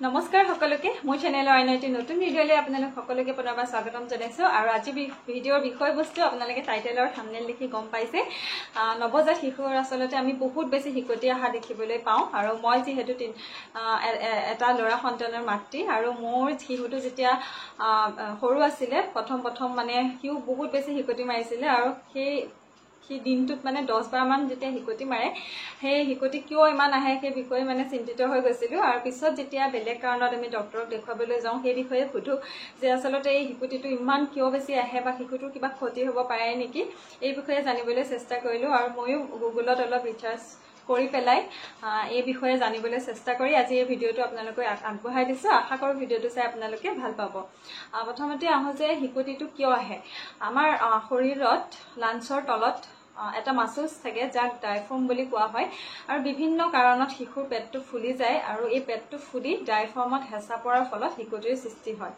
নমস্কাৰ সকলোকে মোৰ চেনেলৰ আইন এটি নতুন ভিডিঅ'লৈ আপোনালোক সকলোকে পুনৰবাৰ স্বাগতম জনাইছো আৰু আজি ভিডিঅ'ৰ বিষয়বস্তু আপোনালোকে টাইটেলৰ থাম্বনেল দেখি গম পাইছে নৱজাত শিশুৰ আসলতে আমি বহুত বেছি হিকটি আহা দেখিবলৈ পাওঁ আৰু মই যেহেতু এটা ল'ৰা সন্তানৰ মাতৃ আৰু মোৰ শিশুটো যেতিয়া সৰু আছিল প্ৰথম মানে হিউ বহুত বেছি হিকটি মাৰিছিল আৰু সেই দিনটোত মানে 10-12 মান যেতিয়া হিকটি মাৰে সেই হিকটি কিয় ইমান আহে সেই বিষয়ে মানে চিন্তিত হৈ গৈছিল আৰু পিছত যেতিয়া বেলেগ কাৰণত আমি ডক্টৰক দেখাবলৈ যাওঁ সেই বিষয়ে সুধো যে আসলতে এই হিকটিটো ইমান কিয় বেছি আহে বা শিশুটোৰ কিবা ক্ষতি হ'ব পাৰে নেকি এই বিষয়ে জানিবলৈ চেষ্টা কৰিলো আৰু ময়ো গুগলত অলপ ৰিচাৰ্জ কৰি পেলাই এই বিষয়ে জানিবলৈ চেষ্টা কৰি আজি এই ভিডিঅ'টো আপোনালোকক আগবঢ়াই দিছো আশা কৰো ভিডিঅ'টো চাই আপোনালোকে ভাল পাব প্ৰথমতে আহো যে হিকটিটো কিয় আহে আমাৰ শৰীৰত লাঞ্চৰ তলত এটা মাসুলছ থাকে যাক ডায়ফ্ৰম বুলি কোৱা হয় আৰু বিভিন্ন কাৰণত শিশুৰ পেটটো ফুলি যায় আৰু এই পেটটো ফুলি ডায়ফ্ৰমত হেঁচা পৰাৰ ফলত হিকটিৰ সৃষ্টি হয়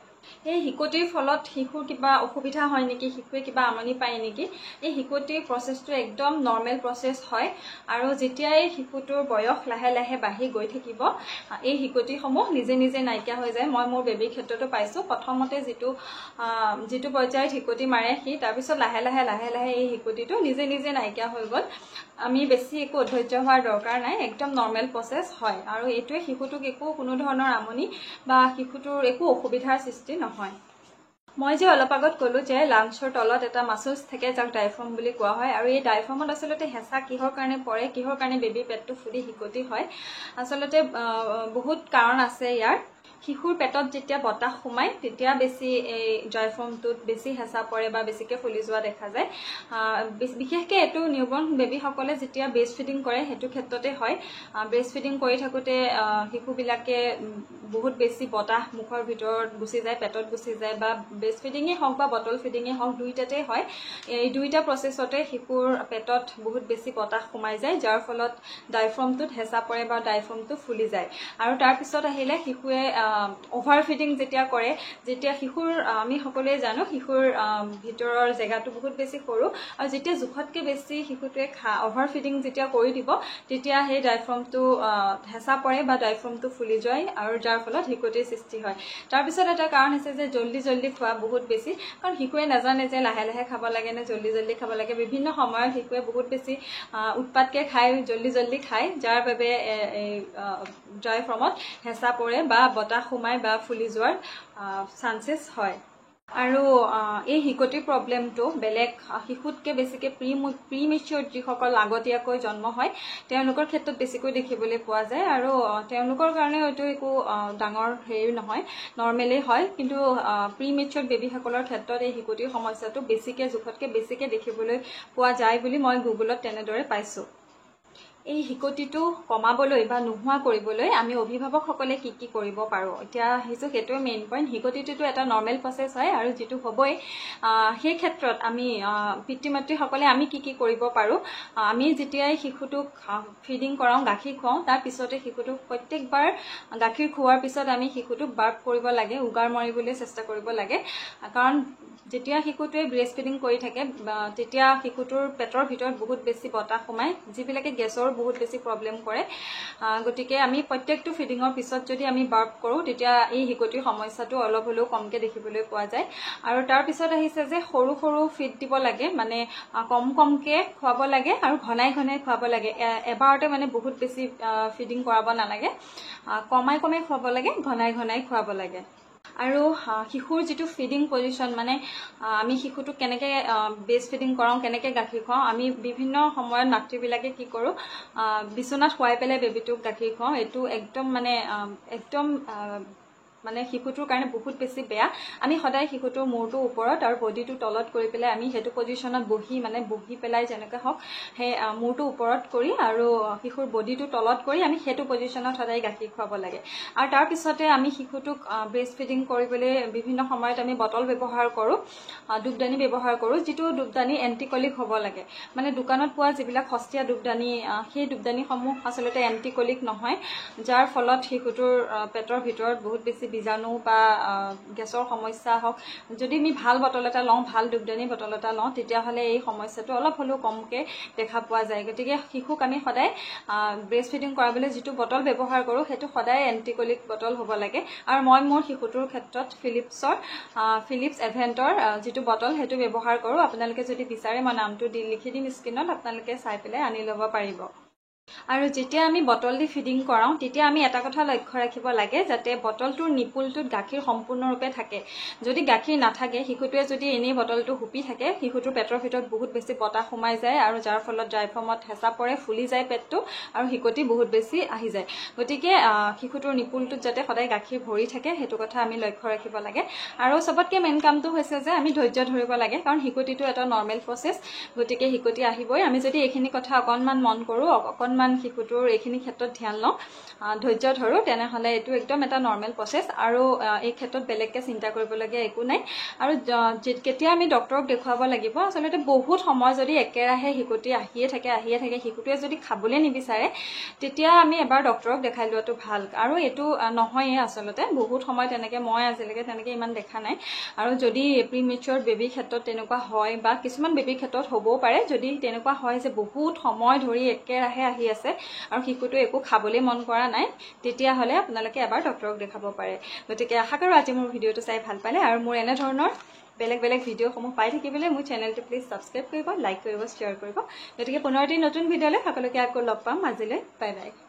এই হিকটিৰ ফলত শিশুৰ কিবা অসুবিধা হয় নেকি শিশুৱে কিবা আমনি পায় নেকি এই হিকটিৰ প্ৰচেছটো একদম নৰ্মেল প্ৰচেছ হয় আৰু যেতিয়াই শিশুটোৰ বয়স লাহে লাহে বাঢ়ি গৈ থাকিব এই হিকটিসমূহ নিজে নিজে নাইকিয়া হৈ যায় মই মোৰ বেবীৰ ক্ষেত্ৰতো পাইছো প্ৰথমতে যিটো পৰ্যায়ত হিকটি মাৰে সি তাৰ পিছত লাহে লাহে এই হিকটিটো নিজে নিজে নাইকিয়া হৈ গ'ল আমি বেছি একো অধৈৰ্য হোৱাৰ দৰকাৰ নাই একদম নৰ্মেল প্ৰচেছ হয় আৰু এইটোৱে শিশুটোক একো কোনো ধৰণৰ আমনি বা শিশুটোৰ একো অসুবিধাৰ সৃষ্টি নহয় মই যে অলপ আগত ক'লো যে লাঞ্চৰ তলত এটা মাসুলছ থাকে যাক ডায়ফ্ৰম বুলি কোৱা হয় আৰু এই ডায়ফ্ৰমত আসলতে হেঁচা কিহৰ কাৰণে পৰে কিহৰ কাৰণে বেবী পেটটো ফুলি হিকটি হয় আসলতে বহুত কাৰণ আছে ইয়াৰ শিশুৰ পেটত যেতিয়া বতাহ সোমায় তেতিয়া বেছি এই ডায়ফ্ৰমটোত বেছি হেঁচা পৰে বা বেছিকৈ ফুলি যোৱা দেখা যায় বিশেষকৈ এইটো নিউবৰ্ণ বেবীসকলে যেতিয়া ব্ৰেষ্ট ফিডিং কৰে সেইটো ক্ষেত্ৰতে হয় ব্ৰেষ্ট ফিডিং কৰি থাকোঁতে শিশুবিলাকে বহুত বেছি বতাহ মুখৰ ভিতৰত গুচি যায় পেটত গুচি যায় বা ব্ৰেষ্ট ফিডিঙেই হওক বা বটল ফিডিঙেই হওক দুইটাতে হয় এই দুইটা প্ৰচেছতে শিশুৰ পেটত বহুত বেছি বতাহ সোমাই যায় যাৰ ফলত ডায়ফ্ৰমটোত হেঁচা পৰে বা ডায়ফ্ৰমটো ফুলি যায় আৰু তাৰপিছত আহিলে শিশুৱে অভাৰ ফিডিং যেতিয়া কৰে যেতিয়া শিশুৰ আমি সকলোৱে জানো শিশুৰ ভিতৰৰ জেগাটো বহুত বেছি সৰু আৰু যেতিয়া জোখতকৈ বেছি শিশুটোৱে অভাৰ ফিডিং যেতিয়া কৰি দিব তেতিয়া সেই ডায়ফ্ৰমটো হেঁচা পৰে বা ডায়ফ্ৰমটো ফুলি যায় আৰু যাৰ ফলত হিকটিৰ সৃষ্টি হয় তাৰপিছত এটা কাৰণ হৈছে যে জল্দি খোৱা বহুত বেছি কাৰণ শিশুৱে নাজানে যে লাহে লাহে খাব লাগে নে জল্দি খাব লাগে বিভিন্ন সময়ত শিশুৱে বহুত বেছি উৎপাতকৈ খায় জল্দি খায় যাৰ বাবে ডায়ফ্ৰমত হেঁচা পৰে বা বতাহ সোমাই বা ফুলি যোৱাৰ চান্সেছ হয় আৰু এই হিকটিৰ প্ৰব্লেমটো বেলেগ শিশুতকৈ বেছিকৈ প্ৰি মেচিয়ৰ যিসকল আগতীয়াকৈ জন্ম হয় তেওঁলোকৰ ক্ষেত্ৰত বেছিকৈ দেখিবলৈ পোৱা যায় আৰু তেওঁলোকৰ কাৰণে হয়তো একো ডাঙৰ হেৰি নহয় নৰ্মেলেই হয় কিন্তু প্ৰি মেচিয়ৰ বেবীসকলৰ ক্ষেত্ৰত এই হিকটিৰ সমস্যাটো জোখতকৈ বেছিকৈ দেখিবলৈ পোৱা যায় বুলি মই গুগলত তেনেদৰে পাইছোঁ এই হিকটিটো কমাবলৈ বা নোহোৱা কৰিবলৈ আমি অভিভাৱকসকলে কি কৰিব পাৰোঁ এতিয়া সেইটোৱে মেইন পইণ্ট হিকটিটো এটা নৰ্মেল প্ৰচেছ হয় আৰু যিটো হ'বই সেই ক্ষেত্ৰত আমি পিতৃ মাতৃসকলে আমি কি কৰিব পাৰোঁ আমি যেতিয়াই শিশুটোক ফিডিং কৰাওঁ গাখীৰ খুৱাওঁ তাৰ পিছতে শিশুটোক প্ৰত্যেকবাৰ গাখীৰ খুওৱাৰ পিছত আমি শিশুটোক বাৰ্প কৰিব লাগে উগাৰ মাৰিবলৈ চেষ্টা কৰিব লাগে কাৰণ যেতিয়া শিশুটোৱে ব্ৰেষ্ট ফিডিং কৰি থাকে তেতিয়া শিশুটোৰ পেটৰ ভিতৰত বহুত বেছি বতাহ সোমায় যিবিলাকে গেছৰ বহুত বেছি প্ৰব্লেম কৰে গতিকে আমি প্ৰত্যেকটো ফিডিঙৰ পিছত যদি আমি বাৰ্প কৰোঁ তেতিয়া এই হিকটিৰ সমস্যাটো অলপ হ'লেও কমকৈ দেখিবলৈ পোৱা যায় আৰু তাৰপিছত আহিছে যে সৰু ফিড দিব লাগে মানে কমকৈ খুৱাব লাগে আৰু ঘনাই খুৱাব লাগে এবাৰতে মানে বহুত বেছি ফিডিং কৰাব নালাগে কমাই খুৱাব লাগে ঘনাই খুৱাব লাগে আৰু শিশুৰ যিটো ফিডিং পজিশ্যন মানে আমি শিশুটোক কেনেকৈ ব্ৰেষ্ট ফিডিং কৰাওঁ কেনেকৈ গাখীৰ খুৱাওঁ আমি বিভিন্ন সময়ত মাতৃবিলাকে কি কৰোঁ বিচনাত শুৱাই পেলাই বেবীটোক গাখীৰ খুৱাওঁ এইটো একদম মানে শিশুটোৰ কাৰণে বহুত বেছি বেয়া আমি সদায় শিশুটোৰ মূৰটোৰ ওপৰত আৰু বডিটো তলত কৰি পেলাই আমি সেইটো পজিশ্যনত বহি পেলাই যেনেকৈ হওক সেই মূৰটো ওপৰত কৰি আৰু শিশুৰ বডিটো তলত কৰি আমি সেইটো পজিশ্যনত সদায় গাখীৰ খুৱাব লাগে আৰু তাৰপিছতে আমি শিশুটোক ব্ৰেষ্ট ফিডিং কৰিবলৈ বিভিন্ন সময়ত আমি বটল ব্যৱহাৰ কৰোঁ দুবদানি ব্যৱহাৰ কৰোঁ যিটো দুবদানি এণ্টিকলিক হ'ব লাগে মানে দোকানত পোৱা যিবিলাক সস্তীয়া দুবদানি সেই দুবদানিসমূহ আচলতে এণ্টিকলিক নহয় যাৰ ফলত শিশুটোৰ পেটৰ ভিতৰত বহুত বেছি বীজাণু বা গেছৰ সমস্যা হওক যদি আমি ভাল বটল এটা লওঁ ভাল দুগ্ধদানী বটল এটা লওঁ তেতিয়াহ'লে এই সমস্যাটো অলপ হ'লেও কমকৈ দেখা পোৱা যায় গতিকে শিশুক আমি সদায় ব্ৰেষ্ট ফিডিং কৰাবলৈ যিটো বটল ব্যৱহাৰ কৰোঁ সেইটো সদায় এণ্টিকলিক বটল হ'ব লাগে আৰু মই মোৰ শিশুটোৰ ক্ষেত্ৰত ফিলিপছ এভেণ্টৰ যিটো বটল সেইটো ব্যৱহাৰ কৰোঁ আপোনালোকে যদি বিচাৰে মই নামটো লিখি দিম স্ক্ৰীনত আপোনালোকে চাই পেলাই আনি ল'ব পাৰিব আৰু যেতিয়া আমি বটল দি ফিডিং কৰাওঁ তেতিয়া আমি এটা কথা লক্ষ্য ৰাখিব লাগে যাতে বটলটোৰ নিপুলটোত গাখীৰ সম্পূৰ্ণৰূপে থাকে যদি গাখীৰ নাথাকে শিশুটোৱে যদি এনেই বটলটো হুপি থাকে শিশুটোৰ পেটৰ ভিতৰত বহুত বেছি বতাহ সোমাই যায় আৰু যাৰ ফলত ড্ৰাই ফৰ্মত হেঁচা পৰে ফুলি যায় পেটটো আৰু শিকটি বহুত বেছি আহি যায় গতিকে শিশুটোৰ নিপুলটোত যাতে সদায় গাখীৰ ভৰি থাকে সেইটো কথা আমি লক্ষ্য ৰাখিব লাগে আৰু সবতকৈ মেইন কামটো হৈছে যে আমি ধৈৰ্য ধৰিব লাগে কাৰণ শিকটিটো এটা নৰ্মেল প্ৰচেছ গতিকে শিকটি আহিবই আমি যদি এইখিনি কথা অকণমান মন কৰোঁ অকণমান শিশুটোৰ এইখিনি ক্ষেত্ৰত ধ্যান লওঁ ধৈৰ্য ধৰোঁ তেনেহ'লে এইটো একদম এটা নৰ্মেল প্ৰচেছ আৰু এই ক্ষেত্ৰত বেলেগকৈ চিন্তা কৰিবলগীয়া একো নাই আৰু কেতিয়া আমি ডক্টৰক দেখুৱাব লাগিব আচলতে বহুত সময় যদি একেৰাহে শিশুটি আহিয়ে থাকে শিশুটোৱে যদি খাবলৈ নিবিচাৰে তেতিয়া আমি এবাৰ ডক্টৰক দেখাই লোৱাটো ভাল আৰু এইটো নহয়েই আচলতে বহুত সময় তেনেকৈ মই আজিলৈকে তেনেকৈ ইমান দেখা নাই আৰু যদি প্ৰিমেচিয়ৰ বেবীৰ ক্ষেত্ৰত তেনেকুৱা হয় বা কিছুমান বেবীৰ ক্ষেত্ৰত হ'বও পাৰে যদি তেনেকুৱা হয় যে বহুত সময় ধৰি একেৰাহে আহি আছে আৰু শিশুটো একো খাবলৈ মন কৰা নাই তেতিয়াহ'লে আপোনালোকে এবাৰ ডক্টৰক দেখাব পাৰে গতিকে আশা কৰোঁ আজি মোৰ ভিডিঅ'টো চাই ভাল পালে আৰু মোৰ এনেধৰণৰ বেলেগ বেলেগ ভিডিঅ'সমূহ পাই থাকিবলৈ মোৰ চেনেলটো প্লিজ ছাবস্ক্ৰাইব কৰিব লাইক কৰিব শ্বেয়াৰ কৰিব গতিকে পুনৰ এটি নতুন ভিডিঅ'লৈ সকলোকে আকৌ লগ পাম আজিলৈ বাই বাই